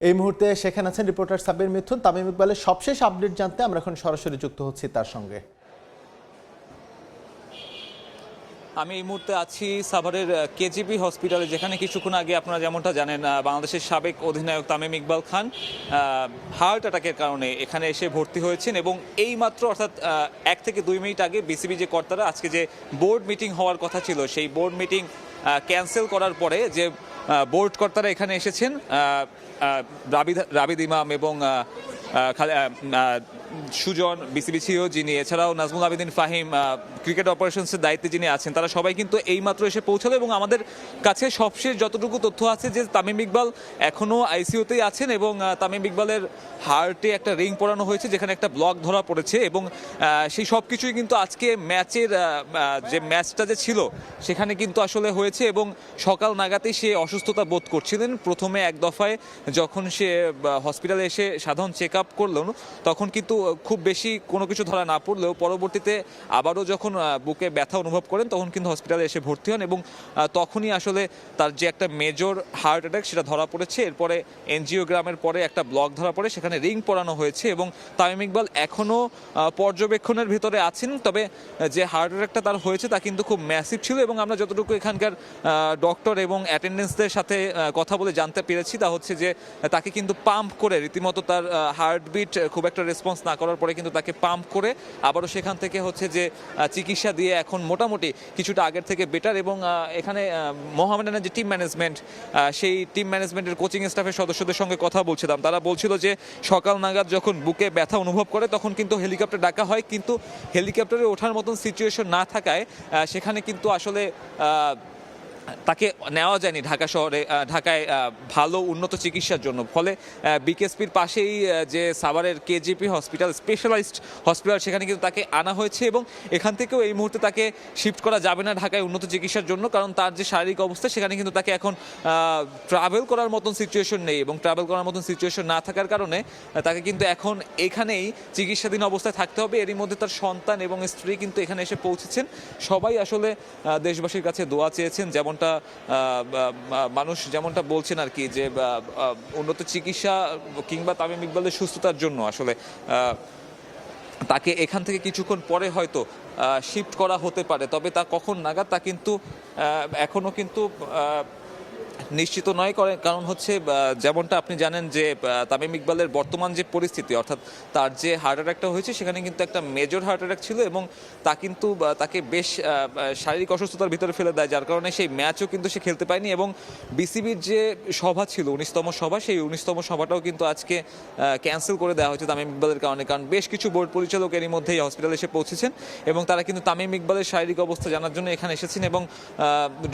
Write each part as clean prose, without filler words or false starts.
এই মুহূর্তে সেখানে আছেন রিপোর্টার সাব্বির মিথুন। তামিম ইকবালের সবশেষ আপডেট জানতে আমরা এখন সরাসরি যুক্ত হচ্ছি তার সঙ্গে। আমি এই মুহূর্তে আছি সাভারের কেজিবি হসপিটালে, যেখানে কিছুক্ষণ আগে আপনারা যেমনটা জানেন বাংলাদেশের সাবেক অধিনায়ক তামিম ইকবাল খান হার্ট অ্যাটাকের কারণে এখানে এসে ভর্তি হয়েছেন। এবং এই মাত্র অর্থাৎ 1 থেকে 2 মিনিট আগে বিসিবি যে কর্তারা আজকে যে বোর্ড মিটিং হওয়ার কথা ছিল সেই বোর্ড মিটিং ক্যান্সেল করার পরে যে বোর্ড কর্তারা এখানে এসেছেন রাবিদ ইমাম এবং সুজন বিসিবি সিও যিনি, এছাড়াও নাজমুল আবেদিন ফাহিম ক্রিকেট অপারেশনসের দায়িত্বে যিনি আছেন, তারা সবাই কিন্তু এইমাত্র এসে পৌঁছালো। এবং আমাদের কাছে সবশেষ যতটুকু তথ্য আছে যে তামিম ইকবাল এখনও আইসিইউতেই আছেন এবং তামিম ইকবালের হার্টে একটা রিং পরানো হয়েছে, যেখানে একটা ব্লক ধরা পড়েছে। এবং সেই সব কিছুই কিন্তু আজকে ম্যাচের যে ম্যাচটা যে ছিল সেখানে কিন্তু আসলে হয়েছে। এবং সকাল নাগাতেই সে অসুস্থতা বোধ করছিলেন। প্রথমে এক দফায় যখন সে হসপিটালে এসে সাধারণ চেক আপ করলেন তখন কিন্তু খুব বেশি কোনো কিছু ধরা না পড়লেও পরবর্তীতে আবারও যখন বুকে ব্যথা অনুভব করেন তখন কিন্তু হসপিটালে এসে ভর্তি হন এবং তখনই আসলে তার যে একটা মেজর হার্ট অ্যাটাক সেটা ধরা পড়েছে। এরপরে এনজিওগ্রামের পরে একটা ব্লক ধরা পড়ে, সেখানে রিং পরানো হয়েছে এবং তামিম ইকবাল এখনও পর্যবেক্ষণের ভিতরে আছেন। তবে যে হার্ট অ্যাটাকটা তার হয়েছে তা কিন্তু খুব ম্যাসিভ ছিল এবং আমরা যতটুকু এখানকার ডক্টর এবং অ্যাটেন্ডেন্সদের সাথে কথা বলে জানতে পেরেছি তা হচ্ছে যে তাকে কিন্তু পাম্প করে রীতিমতো তার হার্টবিট খুব একটা রেসপন্স না করার পরে কিন্তু তাকে পাম্প করে আবারও সেখান থেকে হচ্ছে যে চিকিৎসা দিয়ে এখন মোটামুটি কিছুটা আগের থেকে বেটার। এবং এখানে মোহামেডানের যে টিম ম্যানেজমেন্ট সেই টিম ম্যানেজমেন্টের কোচিং স্টাফের সদস্যদের সঙ্গে কথা বলছিলাম, তারা বলছিল যে সকাল নাগাদ যখন বুকে ব্যথা অনুভব করে তখন কিন্তু হেলিকপ্টার ডাকা হয়, কিন্তু হেলিকপ্টারে ওঠার মতন সিচুয়েশন না থাকায় সেখানে কিন্তু আসলে তাকে নেওয়া যায়নি ঢাকা শহরে, ঢাকায় ভালো উন্নত চিকিৎসার জন্য। ফলে বিকেএসপির পাশেই যে সাভারের কেজিপি হসপিটাল স্পেশালাইজড হসপিটাল সেখানে কিন্তু তাকে আনা হয়েছে এবং এখান থেকেও এই মুহূর্তে তাকে শিফট করা যাবে না ঢাকায় উন্নত চিকিৎসার জন্য, কারণ তার যে শারীরিক অবস্থা সেখানে কিন্তু তাকে এখন ট্রাভেল করার মতন সিচুয়েশন নেই। এবং ট্রাভেল করার মতন সিচুয়েশন না থাকার কারণে তাকে কিন্তু এখন এখানেই চিকিৎসাধীন অবস্থায় থাকতে হবে। এরই মধ্যে তার সন্তান এবং স্ত্রী কিন্তু এখানে এসে পৌঁছেছেন। সবাই আসলে দেশবাসীর কাছে দোয়া চেয়েছেন, যেমনটা মানুষ যেমনটা বলছেন আর কি, যে উন্নত চিকিৎসা কিংবা তামিম ইকবালের সুস্থতার জন্য আসলে তাকে এখান থেকে কিছুক্ষণ পরে হয়তো শিফট করা হতে পারে। তবে তা কখন নাগাদ তা কিন্তু এখনও কিন্তু নিশ্চিত নয়, কারণ হচ্ছে যেমনটা আপনি জানেন যে তামিম ইকবালের বর্তমান যে পরিস্থিতি, অর্থাৎ তার যে হার্ট অ্যাটাকটা হয়েছে সেখানে কিন্তু একটা মেজর হার্ট অ্যাটাক ছিল এবং তা কিন্তু তাকে বেশ শারীরিক অসুস্থতার ভিতরে ফেলে দেয়, যার কারণে সেই ম্যাচও কিন্তু সে খেলতে পায়নি। এবং বিসিবির যে সভা ছিল 19তম সভা, সেই 19তম সভাটাও কিন্তু আজকে ক্যান্সেল করে দেওয়া হয়েছে তামিম ইকবালের কারণে, কারণ বেশ কিছু বোর্ড পরিচালক এরই মধ্যেই হসপিটালে এসে পৌঁছেছেন এবং তারা কিন্তু তামিম ইকবালের শারীরিক অবস্থা জানার জন্য এখানে এসেছেন। এবং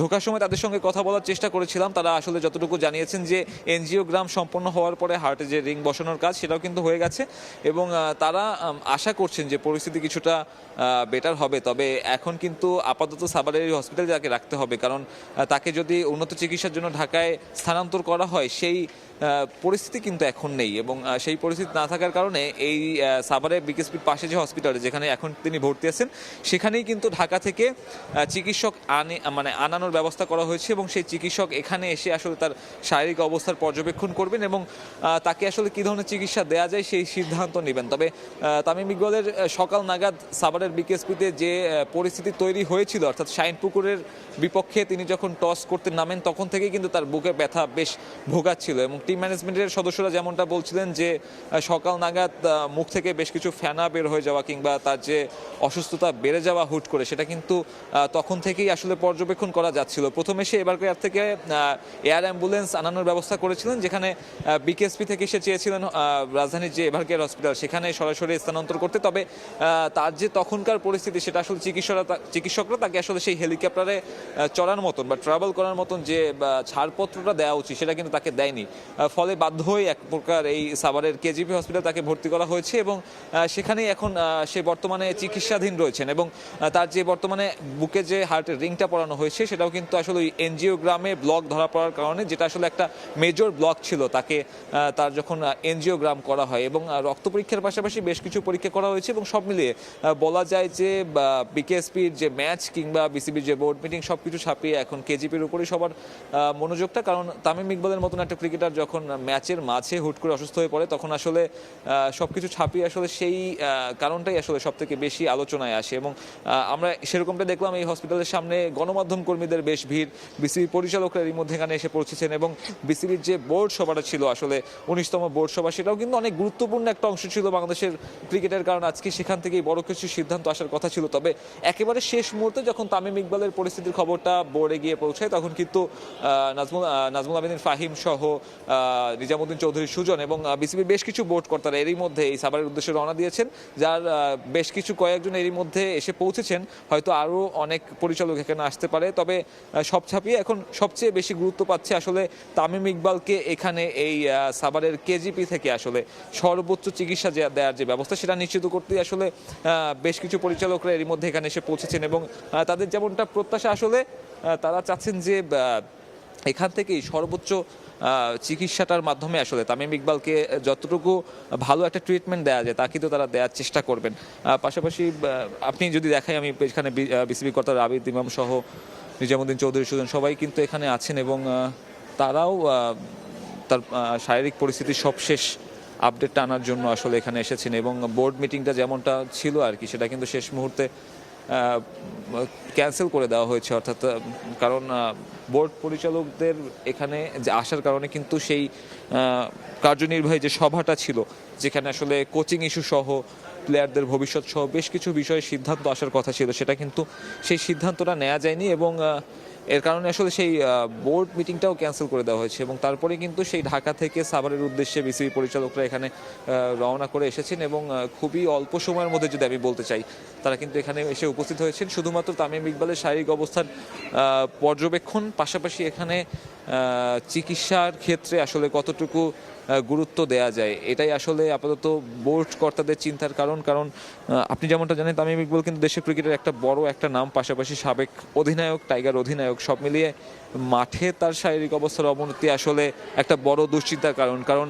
ঢোকার সময় তাদের সঙ্গে কথা বলার চেষ্টা করেছিলাম, তারা আসলে যতটুকু জানিয়েছেন যে এনজিওগ্রাম সম্পন্ন হওয়ার পরে হার্টে যে রিং বসানোর কাজ সেটাও কিন্তু হয়ে গেছে এবং তারা আশা করছেন যে পরিস্থিতি কিছুটা বেটার হবে। তবে এখন কিন্তু আপাতত সাভারের হসপিটালে তাকে রাখতে হবে, কারণ তাকে যদি উন্নত চিকিৎসার জন্য ঢাকায় স্থানান্তর করা হয় সেই পরিস্থিতি কিন্তু এখন নেই। এবং সেই পরিস্থিতি না থাকার কারণে এই সাভারে বিকেএসপির পাশে যে হসপিটালে যেখানে এখন তিনি ভর্তি আছেন সেখানেই কিন্তু ঢাকা থেকে চিকিৎসক আনানোর ব্যবস্থা করা হয়েছে এবং সেই চিকিৎসক এখানে এসে আসলে তার শারীরিক অবস্থার পর্যবেক্ষণ করবেন এবং তাকে আসলে কী ধরনের চিকিৎসা দেওয়া যায় সেই সিদ্ধান্ত নেবেন। তবে তামিম ইকবালের সকাল নাগাদ সাভারের বিকেএসপিতে যে পরিস্থিতি তৈরি হয়েছিল, অর্থাৎ শাইনপুকুরের বিপক্ষে তিনি যখন টস করতে নামেন তখন থেকেই কিন্তু তার বুকে ব্যথা বেশ ভোগাচ্ছিল এবং টিম ম্যানেজমেন্টের সদস্যরা যেমনটা বলছিলেন যে সকাল নাগাদ মুখ থেকে বেশ কিছু ফেনা বের হয়ে যাওয়া কিংবা তার যে অসুস্থতা বেড়ে যাওয়া হুট করে সেটা কিন্তু তখন থেকেই আসলে পর্যবেক্ষণ করা যাচ্ছিল। প্রথমে সে এবার থেকে এয়ার অ্যাম্বুলেন্স আনানোর ব্যবস্থা করেছিলেন, যেখানে বিকেএসপি থেকে সে চেয়েছিলেন রাজধানীর যে এভারকেয়ার হসপিটাল সেখানে সরাসরি স্থানান্তর করতে। তবে তার যে তখনকার পরিস্থিতি সেটা আসলে চিকিৎসকরা তাকে আসলে সেই হেলিকপ্টারে চড়ার মতন বা ট্রাভেল করার মতন যে ছাড়পত্রটা দেওয়া উচিত সেটা কিন্তু তাকে দেয়নি। ফলে বাধ্য হয়ে এক প্রকার এই সাভারের কেজিপি হসপিটাল তাকে ভর্তি করা হয়েছে এবং সেখানেই এখন সে বর্তমানে চিকিৎসাধীন রয়েছেন। এবং তার যে বর্তমানে বুকে যে হার্টের রিংটা পরানো হয়েছে সেটাও কিন্তু আসলে ওই এনজিওগ্রামে ব্লক ধরা পড়ার কারণে, যেটা আসলে একটা মেজর ব্লক ছিল, তাকে তার যখন এনজিওগ্রাম করা হয় এবং রক্ত পরীক্ষার পাশাপাশি বেশ কিছু পরীক্ষা করা হয়েছে এবং সব মিলিয়ে বলা যায় যে বিকেএসপির যে ম্যাচ কিংবা বিসিবির যে বোর্ড মিটিং সব কিছু ছাপিয়ে এখন কেজিপির উপরেই সবার মনোযোগটা, কারণ তামিম ইকবালের মতন একটা ক্রিকেটার যখন ম্যাচের মাঝে হুট করে অসুস্থ হয়ে পড়ে তখন আসলে সবকিছু ছাপিয়ে আসলে সেই কারণটাই আসলে সব থেকে বেশি আলোচনায় আসে এবং আমরা সেরকমটা দেখলাম এই হসপিটালের সামনে গণমাধ্যম কর্মীদের বেশ ভিড়, বিসিবি পরিচালকরা এর মধ্যে এখানে এসে পৌঁছেছেন এবং বিসিবির যে বোর্ড সভাটা ছিল আসলে 19তম বোর্ড সভা, সেটাও কিন্তু অনেক গুরুত্বপূর্ণ একটা অংশ ছিল বাংলাদেশের ক্রিকেটের, কারণ আজকে সেখান থেকেই বড় কিছু সিদ্ধান্ত আসার কথা ছিল। তবে একেবারে শেষ মুহূর্তে যখন তামিম ইকবালের পরিস্থিতির খবরটা বোর্ডে গিয়ে পৌঁছায় তখন কিন্তু নাজমুল আবেদিন ফাহিম সহ নিজামুদ্দিন চৌধুরী সুজন এবং বিসিবির বেশ কিছু বোর্ড কর্তারা এরই মধ্যে এই সাভারের উদ্দেশ্যে রওনা দিয়েছেন, যার বেশ কিছু কয়েকজন এরই মধ্যে এসে পৌঁছেছেন। হয়তো আরও অনেক পরিচালক এখানে আসতে পারে, তবে সব ছাপিয়ে এখন সবচেয়ে বেশি গুরুত্ব পাচ্ছে আসলে তামিম ইকবালকে এখানে এই সাভারের কেজিপি থেকে আসলে সর্বোচ্চ চিকিৎসা দেওয়ার যে ব্যবস্থা সেটা নিশ্চিত করতেই আসলে বেশ কিছু পরিচালকরা এরই মধ্যে এখানে এসে পৌঁছেছেন এবং তাদের যেমনটা প্রত্যাশা আসলে তারা চাচ্ছেন যে এখান থেকেই সর্বোচ্চ চিকিৎসাটার মাধ্যমে আসলে তামিম ইকবালকে যতটুকু ভালো একটা ট্রিটমেন্ট দেওয়া যায় তা কিন্তু তারা দেওয়ার চেষ্টা করবেন। পাশাপাশি আপনি যদি দেখাই, আমি এখানে বিসিবি কর্তা রাবিদ ইমাম সহ নিজামুদ্দিন চৌধুরী সুজন সবাই কিন্তু এখানে আছেন এবং তারাও তার শারীরিক পরিস্থিতির সবশেষ আপডেটটা আনার জন্য আসলে এখানে এসেছেন এবং বোর্ড মিটিংটা যেমনটা ছিল আর কি সেটা কিন্তু শেষ মুহূর্তে ক্যান্সেল করে দেওয়া হয়েছে, অর্থাৎ কারণ বোর্ড পরিচালকদের এখানে যে আসার কারণে কিন্তু সেই কার্যনির্বাহী যে সভাটা ছিল যেখানে আসলে কোচিং ইস্যু সহ প্লেয়ারদের ভবিষ্যৎ সহ বেশ কিছু বিষয়ে সিদ্ধান্ত আসার কথা ছিল, সেটা কিন্তু সেই সিদ্ধান্তটা নেওয়া যায়নি এবং এর কারণে আসলে সেই বোর্ড মিটিংটাও ক্যান্সেল করে দেওয়া হয়েছে এবং তারপরে কিন্তু সেই ঢাকা থেকে সাভারের উদ্দেশ্যে বিসিবি পরিচালকরা এখানে রওনা করে এসেছেন এবং খুবই অল্প সময়ের মধ্যে যদি আমি বলতে চাই তারা কিন্তু এখানে এসে উপস্থিত হয়েছেন শুধুমাত্র তামিম ইকবালের শারীরিক অবস্থার পর্যবেক্ষণ, পাশাপাশি এখানে চিকিৎসার ক্ষেত্রে আসলে কতটুকু গুরুত্ব দেয়া যায় এটাই আসলে আপাতত বোর্ড কর্তাদের চিন্তার কারণ আপনি যেমনটা জানেন তামিম ইকবাল কিন্তু দেশের ক্রিকেটের একটা বড় একটা নাম, পাশাপাশি সাবেক অধিনায়ক, টাইগার অধিনায়ক, সব মিলিয়ে মাঠে তার শারীরিক অবস্থার অবনতি আসলে একটা বড় দুশ্চিন্তার কারণ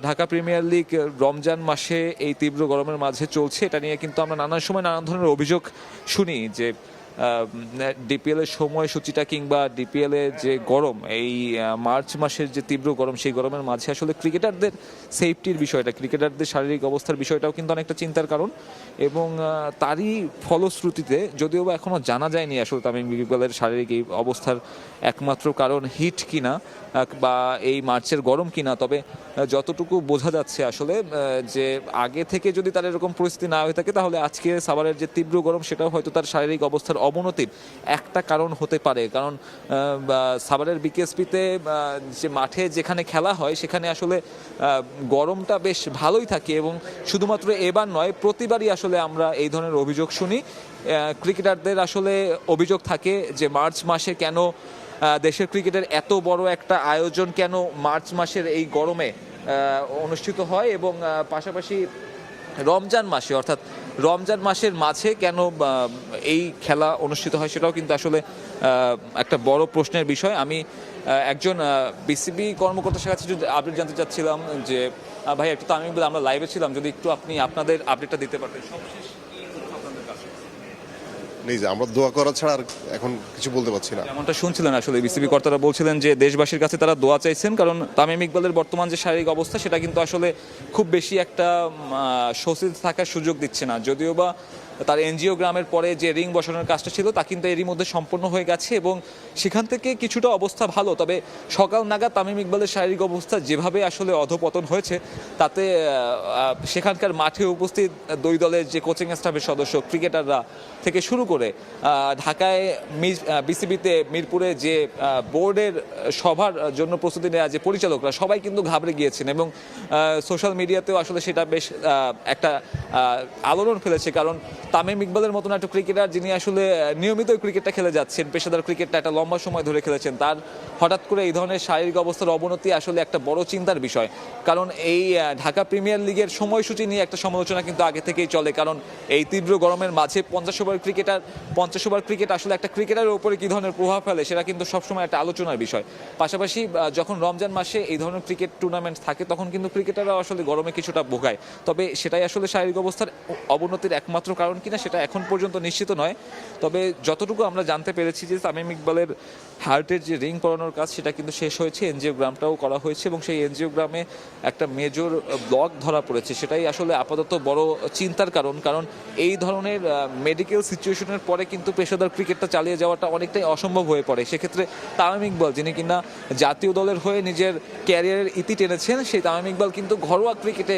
ঢাকা প্রিমিয়ার লিগ রমজান মাসে এই তীব্র গরমের মাঝে চলছে, এটা নিয়ে কিন্তু আমরা নানান সময় নানান ধরনের অভিযোগ শুনি যে ডিপিএল এর সময়সূচিটা কিংবা ডিপিএল এর যে গরম, এই মার্চ মাসের যে তীব্র গরম, সেই গরমের মাঝে আসলে ক্রিকেটারদের সেফটির বিষয়টা, ক্রিকেটারদের শারীরিক অবস্থার বিষয়টাও কিন্তু অনেকটা চিন্তার কারণ এবং তারই ফলশ্রুতিতে যদিও বা এখনও জানা যায়নি আসলে তামিম ইকবালের শারীরিক এই অবস্থার একমাত্র কারণ হিট কিনা বা এই মার্চের গরম কিনা, তবে যতটুকু বোঝা যাচ্ছে আসলে যে আগে থেকে যদি তার এরকম পরিস্থিতি না হয়ে থাকে তাহলে আজকে সাভারের যে তীব্র গরম সেটাও হয়তো তার শারীরিক অবস্থার অবনতির একটা কারণ হতে পারে, কারণ সাভারের বিকেএসপিতে যে মাঠে যেখানে খেলা হয় সেখানে আসলে গরমটা বেশ ভালোই থাকে এবং শুধুমাত্র এবার নয় প্রতিবারই আসলে আমরা এই ধরনের অভিযোগ শুনি। ক্রিকেটারদের আসলে অভিযোগ থাকে যে মার্চ মাসে কেন দেশের ক্রিকেটের এত বড় একটা আয়োজন কেন মার্চ মাসের এই গরমে অনুষ্ঠিত হয় এবং পাশাপাশি রমজান মাসে অর্থাৎ রমজান মাসের মাঝে কেন এই খেলা অনুষ্ঠিত হয় সেটাও কিন্তু আসলে একটা বড় প্রশ্নের বিষয়। আমি একজন বিসিবি কর্মকর্তার কাছে যদি আপডেট জানতে চাচ্ছিলাম যে ভাই একটু তামিম ইকবাল, আমরা লাইভে ছিলাম, যদি একটু আপনি আপনাদের আপডেটটা দিতে পারতেন। আমরা দোয়া করা ছাড়া আর এখন কিছু বলতে পারছি না। যেমনটা শুনছিলেন আসলে বিসিবি কর্তারা বলছিলেন যে দেশবাসীর কাছে তারা দোয়া চাইছেন, কারণ তামিম ইকবালের বর্তমান যে শারীরিক অবস্থা সেটা কিন্তু আসলে খুব বেশি একটা স্বস্তিতে থাকার সুযোগ দিচ্ছে না, যদিও বা তার এনজিওগ্রামের পরে যে রিং বসানোর কাজটা ছিল তা কিন্তু এরই মধ্যে সম্পন্ন হয়ে গেছে এবং সেখান থেকে কিছুটা অবস্থা ভালো, তবে সকাল নাগাদ তামিম ইকবালের শারীরিক অবস্থা যেভাবে আসলে অধপতন হয়েছে তাতে সেখানকার মাঠে উপস্থিত দুই দলের যে কোচিং স্টাফের সদস্য, ক্রিকেটাররা থেকে শুরু করে ঢাকায় বিসিবিতে মিরপুরে যে বোর্ডের সভার জন্য প্রস্তুতি নেওয়া যে পরিচালকরা সবাই কিন্তু ঘাবড়ে গিয়েছেন এবং সোশ্যাল মিডিয়াতেও আসলে সেটা বেশ একটা আলোড়ন ফেলেছে, কারণ তামিম ইকবালের মতন একটা ক্রিকেটার যিনি আসলে নিয়মিত ক্রিকেটটা খেলে যাচ্ছেন, পেশাদার ক্রিকেটটা একটা লম্বা সময় ধরে খেলেছেন, তার হঠাৎ করে এই ধরনের শারীরিক অবস্থার অবনতি আসলে একটা বড় চিন্তার বিষয়। কারণ এই ঢাকা প্রিমিয়ার লিগের সময়সূচি নিয়ে একটা সমালোচনা কিন্তু আগে থেকেই চলে, কারণ এই তীব্র গরমের মাঝে 50 ওভার ক্রিকেট আসলে একটা ক্রিকেটারের উপরে কী ধরনের প্রভাব ফেলে সেটা কিন্তু সবসময় একটা আলোচনার বিষয়। পাশাপাশি যখন রমজান মাসে এই ধরনের ক্রিকেট টুর্নামেন্ট থাকে তখন কিন্তু ক্রিকেটাররা আসলে গরমে কিছুটা ভোগায়, তবে সেটাই আসলে শারীরিক অবস্থার অবনতির একমাত্র কারণ কারণ কিনা সেটা এখন পর্যন্ত নিশ্চিত নয়। তবে যতটুকু আমরা জানতে পেরেছি যে তামিম ইকবালের হার্টের যে রিং পরানোর কাজ সেটা কিন্তু শেষ হয়েছে, এনজিওগ্রামটাও করা হয়েছে এবং সেই এনজিওগ্রামে একটা মেজর ব্লক ধরা পড়েছে। সেটাই আসলে আপাতত বড় চিন্তার কারণ এই ধরনের মেডিকেল সিচুয়েশনের পরে কিন্তু পেশাদার ক্রিকেটটা চালিয়ে যাওয়াটা অনেকটাই অসম্ভব হয়ে পড়ে। সেক্ষেত্রে তামিম ইকবাল, যিনি কিনা জাতীয় দলের হয়ে নিজের ক্যারিয়ারের ইতি টেনেছেন, সেই তামিম ইকবাল কিন্তু ঘরোয়া ক্রিকেটে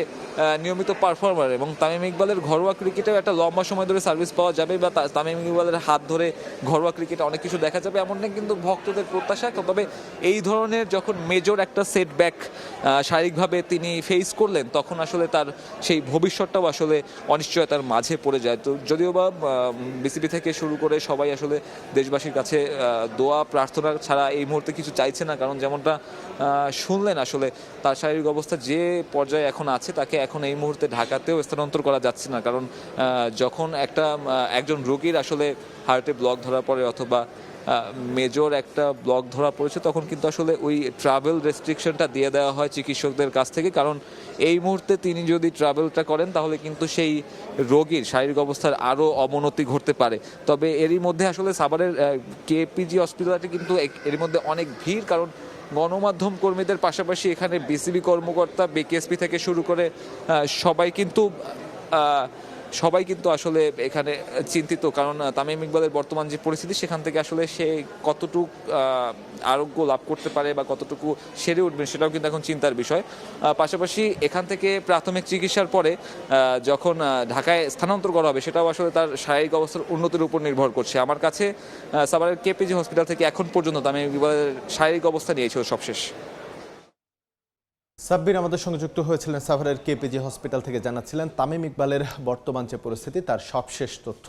নিয়মিত পারফর্মার এবং তামিম ইকবালের ঘরোয়া ক্রিকেটেও একটা লম্বা সময় ধরে সার্ভিস পাওয়া যাবে বা তামিম ইকবালের হাত ধরে ঘরোয়া ক্রিকেটে অনেক কিছু দেখা যাবে এমনটা কিন্তু ভক্তদের প্রত্যাশা। তবে এই ধরনের যখন মেজর একটা সেটব্যাক শারীরিকভাবে তিনি ফেস করলেন, তখন আসলে তার সেই ভবিষ্যৎটাও আসলে অনিশ্চয়তার মাঝে পড়ে যায়। তো যদিও বা বিসিবি থেকে শুরু করে সবাই আসলে দেশবাসীর কাছে দোয়া প্রার্থনা ছাড়া এই মুহূর্তে কিছু চাইছে না, কারণ যেমনটা শুনলেন আসলে তার শারীরিক অবস্থা যে পর্যায়ে এখন আছে তাকে এখন এই মুহূর্তে ঢাকাতেও স্থানান্তর করা যাচ্ছে না, কারণ যখন একজন রোগীর আসলে হার্টে ব্লক ধরা পড়ে অথবা মেজর একটা ব্লক ধরা পড়েছে, তখন কিন্তু আসলে ওই ট্রাভেল রেস্ট্রিকশনটা দিয়ে দেওয়া হয় চিকিৎসকদের কাছ থেকে, কারণ এই মুহূর্তে তিনি যদি ট্রাভেলটা করেন তাহলে কিন্তু সেই রোগীর শারীরিক অবস্থার আরও অবনতি ঘটতে পারে। তবে এরই মধ্যে আসলে সাভারের কেপিজি হসপিটালটি কিন্তু এর মধ্যে অনেক ভিড়, কারণ গণমাধ্যম কর্মীদের পাশাপাশি এখানে বিসিবি কর্মকর্তা, বিকেএসপি থেকে শুরু করে সবাই কিন্তু আসলে এখানে চিন্তিত, কারণ তামিম ইকবালের বর্তমান যে পরিস্থিতি সেখান থেকে আসলে সে কতটুকু আরোগ্য লাভ করতে পারে বা কতটুকু সেরে উঠবে সেটাও কিন্তু এখন চিন্তার বিষয়। পাশাপাশি এখান থেকে প্রাথমিক চিকিৎসার পরে যখন ঢাকায় স্থানান্তর করা হবে সেটাও আসলে তার শারীরিক অবস্থার উন্নতির উপর নির্ভর করছে। আমার কাছে সাভারের কেপিজি হসপিটাল থেকে এখন পর্যন্ত তামিম ইকবালের শারীরিক অবস্থা নিয়েছিল সবশেষ। সাব্বির আমাদের সঙ্গে যুক্ত হয়েছিলেন সাভারের কেপিজি হসপিটাল থেকে, জানাচ্ছিলেন তামিম ইকবালের বর্তমান যে পরিস্থিতি তার সবশেষ তথ্য।